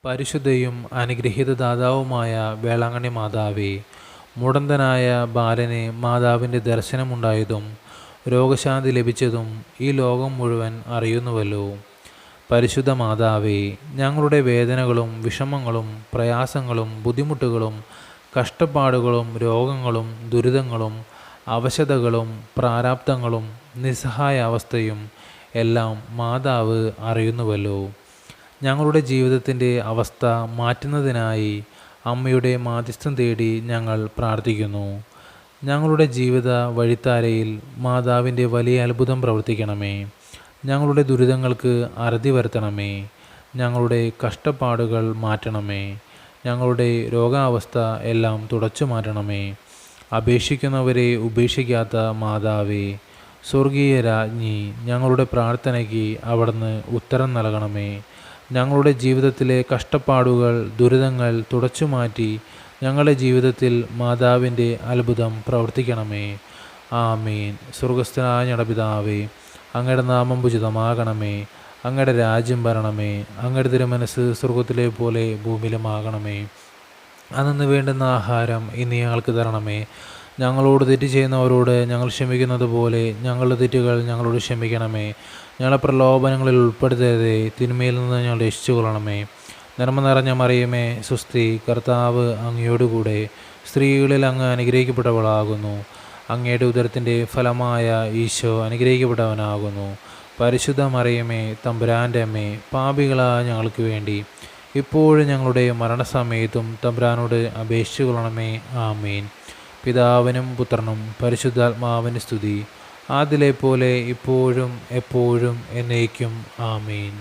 പരിശുദ്ധയും അനുഗ്രഹീത ദാതാവുമായ വേളാങ്കണ്ണി മാതാവേ, മുടന്തനായ ബാലന് മാതാവിൻ്റെ ദർശനമുണ്ടായതും രോഗശാന്തി ലഭിച്ചതും ഈ ലോകം മുഴുവൻ അറിയുന്നുവല്ലോ. പരിശുദ്ധ മാതാവേ, ഞങ്ങളുടെ വേദനകളും വിഷമങ്ങളും പ്രയാസങ്ങളും ബുദ്ധിമുട്ടുകളും കഷ്ടപ്പാടുകളും രോഗങ്ങളും ദുരിതങ്ങളും അവശതകളും പ്രാരാബ്ധങ്ങളും നിസ്സഹായ അവസ്ഥയും എല്ലാം മാതാവ് അറിയുന്നുവല്ലോ. ഞങ്ങളുടെ ജീവിതത്തിൻ്റെ അവസ്ഥ മാറ്റുന്നതിനായി അമ്മയുടെ മാധ്യസ്ഥം തേടി ഞങ്ങൾ പ്രാർത്ഥിക്കുന്നു. ഞങ്ങളുടെ ജീവിത വഴിത്താരയിൽ മാതാവിൻ്റെ വലിയ അത്ഭുതം പ്രവർത്തിക്കണമേ. ഞങ്ങളുടെ ദുരിതങ്ങൾക്ക് അറുതി വരുത്തണമേ. ഞങ്ങളുടെ കഷ്ടപ്പാടുകൾ മാറ്റണമേ. ഞങ്ങളുടെ രോഗാവസ്ഥ എല്ലാം തുടച്ചു മാറ്റണമേ. അപേക്ഷിക്കുന്നവരെ ഉപേക്ഷിക്കാത്ത മാതാവേ, സ്വർഗീയ രാജ്ഞി, ഞങ്ങളുടെ പ്രാർത്ഥനയ്ക്ക് അവിടുന്ന് ഉത്തരം നൽകണമേ. ഞങ്ങളുടെ ജീവിതത്തിലെ കഷ്ടപ്പാടുകൾ ദുരിതങ്ങൾ തുടച്ചു മാറ്റി ഞങ്ങളുടെ ജീവിതത്തിൽ മാതാവിൻ്റെ അത്ഭുതം പ്രവർത്തിക്കണമേ. ആമേൻ. സ്വർഗസ്ഥനായ ഞങ്ങളുടെ പിതാവേ, അങ്ങയുടെ നാമം പൂജിതമാകണമേ. അങ്ങയുടെ രാജ്യം വരണമേ. അങ്ങയുടെ തിരുമനസ്സ് സ്വർഗത്തിലെ പോലെ ഭൂമിയിലുമാകണമേ. അന്നു വേണ്ടുന്ന ആഹാരം ഇന്ന് ഞങ്ങൾക്ക് തരണമേ. ഞങ്ങളോട് തെറ്റ് ചെയ്യുന്നവരോട് ഞങ്ങൾ ക്ഷമിക്കുന്നത് പോലെ ഞങ്ങളുടെ തെറ്റുകൾ ഞങ്ങളോട് ക്ഷമിക്കണമേ. ഞങ്ങളെ പ്രലോഭനങ്ങളിൽ ഉൾപ്പെടുത്തരുതേ, തിന്മയിൽ നിന്ന് ഞങ്ങൾ രക്ഷിച്ചു കൊള്ളണമേ. നന്മ നിറഞ്ഞ മറിയമേ, സ്വസ്തി, കർത്താവ് അങ്ങയോടുകൂടെ സ്ത്രീകളിൽ അങ്ങ് അനുഗ്രഹിക്കപ്പെട്ടവളാകുന്നു. അങ്ങയുടെ ഉദരത്തിൻ്റെ ഫലമായ ഈശോ അനുഗ്രഹിക്കപ്പെട്ടവനാകുന്നു. പരിശുദ്ധ മറിയമേ, തമ്പുരാൻ്റെ അമ്മേ, പാപികളായ ഞങ്ങൾക്ക് വേണ്ടി ഇപ്പോഴും ഞങ്ങളുടെ മരണസമയത്തും തമ്പുരാനോട് അപേക്ഷിച്ചു കൊള്ളണമേ. ആമേൻ. പിതാവിനും പുത്രനും പരിശുദ്ധാത്മാവിന് സ്തുതി, ആദിലെ പോലെ ഇപ്പോഴും എപ്പോഴും എന്നേക്കും. ആമേൻ.